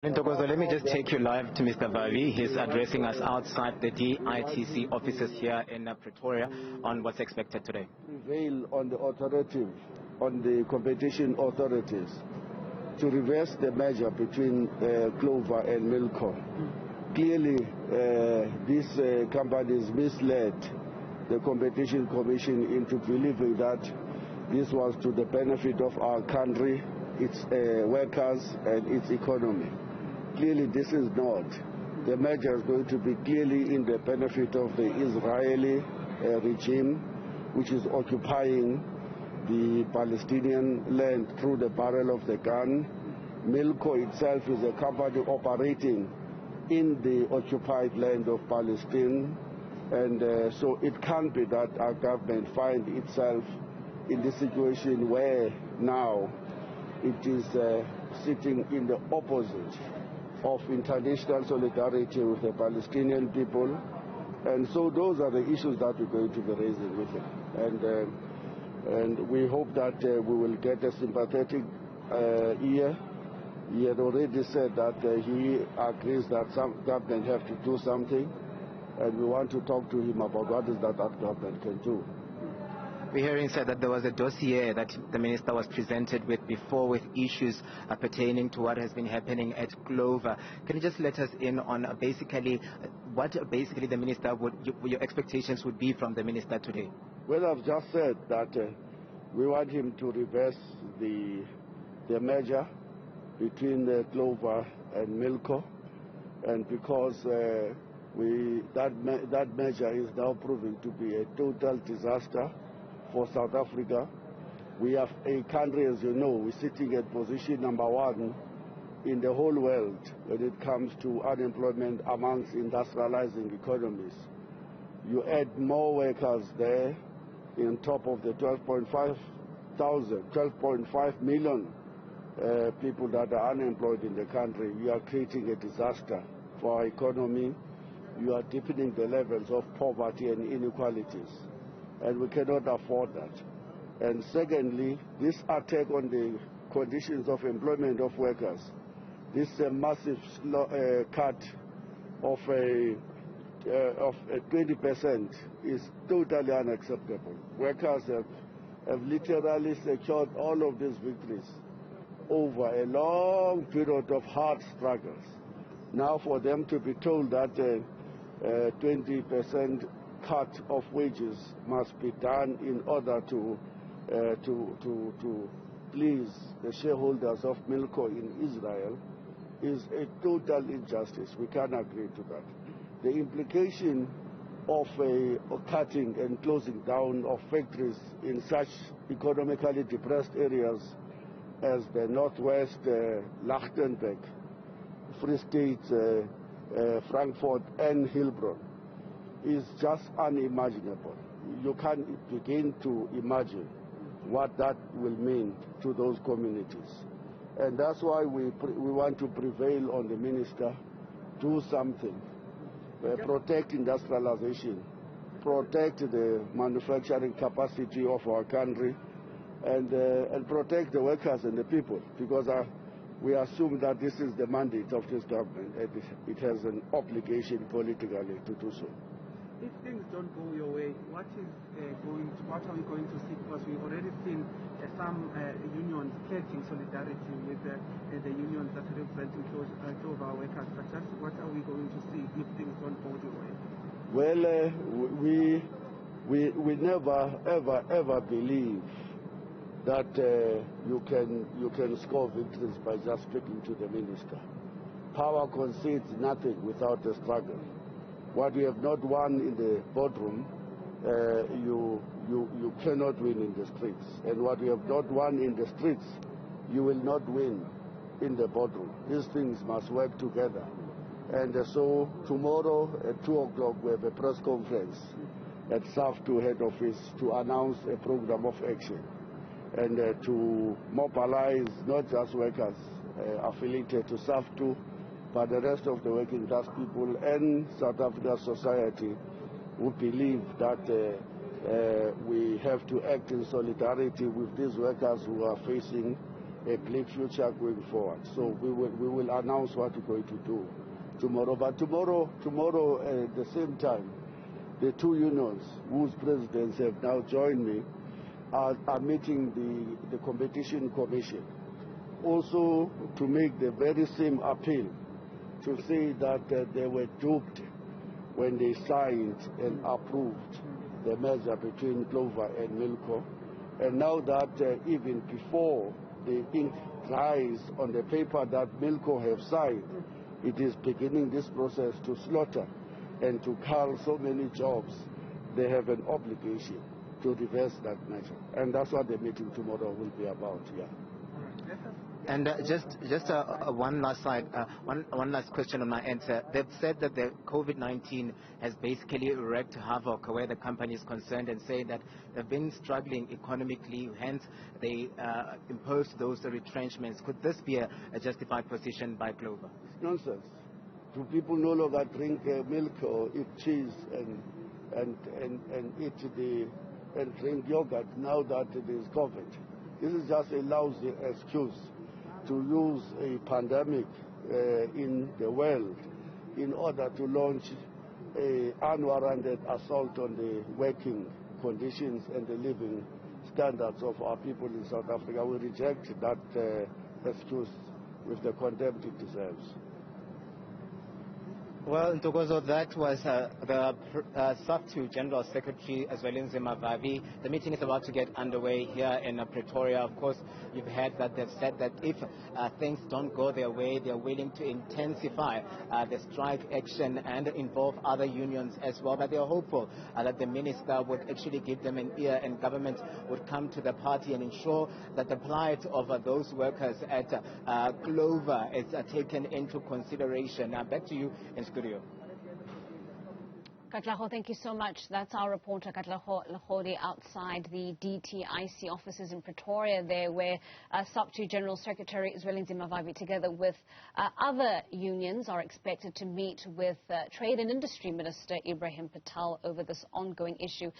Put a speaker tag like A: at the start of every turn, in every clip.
A: Let me just take you live to Mr. Vavi. He's addressing us outside the DTIC offices here in Pretoria on what's expected today.
B: Prevail on the authority, on the competition authorities to reverse the merger between Clover and Milko. Clearly, these companies misled the Competition Commission into believing that this was to the benefit of our country, its workers and its economy. Clearly this is not. The measure is going to be clearly in the benefit of the Israeli regime, which is occupying the Palestinian land through the barrel of the gun. Milko itself is a company operating in the occupied land of Palestine, and so it can't be that our government finds itself in this situation where now it is sitting in the opposite of international solidarity with the Palestinian people. And so those are the issues that we're going to be raising with him. And we hope that we will get a sympathetic ear. He had already said that he agrees that some government have to do something, and we want to talk to him about what is that government can do.
A: We're hearing said that there was a dossier that the minister was presented with before with issues pertaining to what has been happening at Clover. Can you just let us in on what the minister your expectations would be from the minister today?
B: Well, I've just said that we want him to reverse the merger between Clover and Milko, and because that measure is now proving to be a total disaster for South Africa. We have a country, as you know, we're sitting at position number 1 in the whole world when it comes to unemployment amongst industrializing economies. You add more workers there on top of the 12.5 million people that are unemployed in the country. You are creating a disaster for our economy. You are deepening the levels of poverty and inequalities, and we cannot afford that. And secondly, this attack on the conditions of employment of workers, this massive cut of 20% is totally unacceptable. Workers have literally secured all of these victories over a long period of hard struggles. Now for them to be told that 20% cut of wages must be done in order to please the shareholders of Milko in Israel is a total injustice. We can't agree to that. The implication of a cutting and closing down of factories in such economically depressed areas as the Northwest, Lichtenberg, Free State, Frankfurt and Heilbronn is just unimaginable. You can't begin to imagine what that will mean to those communities. And that's why we want to prevail on the minister, do something, protect industrialization, protect the manufacturing capacity of our country, and protect the workers and the people, because we assume that this is the mandate of this government, and it has an obligation politically to do so.
C: If things don't go your way, what are we going to see? Because we've already seen some unions pledging solidarity with the unions that are representing Clover workers. But just what are we going to see if things don't go your way?
B: Well, we never ever believe that you can score victories by just speaking to the minister. Power concedes nothing without a struggle. What you have not won in the boardroom, you cannot win in the streets. And what you have not won in the streets, you will not win in the boardroom. These things must work together. And so tomorrow at 2 o'clock we have a press conference at Saftu head office to announce a program of action and to mobilize not just workers affiliated to Saftu, but the rest of the working class people and South African society who believe that we have to act in solidarity with these workers who are facing a bleak future going forward. So we will announce what we're going to do tomorrow. But tomorrow at the same time, the two unions whose presidents have now joined me are meeting the Competition Commission, also to make the very same appeal, to say that they were duped when they signed and approved the merger between Clover and Milko. And now that even before the ink dries on the paper that Milko have signed, it is beginning this process to slaughter and to cull so many jobs. They have an obligation to reverse that measure. And that's what the meeting tomorrow will be about, yeah.
A: And just one last slide, one last question on my end. They've said that the COVID-19 has basically wreaked havoc where the company is concerned, and say that they've been struggling economically, hence they imposed those retrenchments. Could this be a justified position by Clover?
B: Nonsense. Do people no longer drink milk or eat cheese and drink yogurt now that it is COVID? This is just a lousy excuse to use a pandemic in the world in order to launch an unwarranted assault on the working conditions and the living standards of our people in South Africa. We reject that excuse with the contempt it deserves.
A: Well, Ntokozo, that was the Saftu General Secretary Zwelinzima Vavi. The meeting is about to get underway here in Pretoria. Of course, you've heard that they've said that if things don't go their way, they're willing to intensify the strike action and involve other unions as well. But they're hopeful that the minister would actually give them an ear and government would come to the party and ensure that the plight of those workers at Clover is taken into consideration. Now, back to you in studio.
D: Katlego, thank you so much. That's our reporter, Katlego Legodi, outside the DTIC offices in Pretoria there, where Saftu General Secretary Zwelinzima Vavi, together with other unions, are expected to meet with Trade and Industry Minister Ebrahim Patel over this ongoing issue.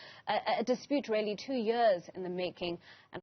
D: A dispute really 2 years in the making. And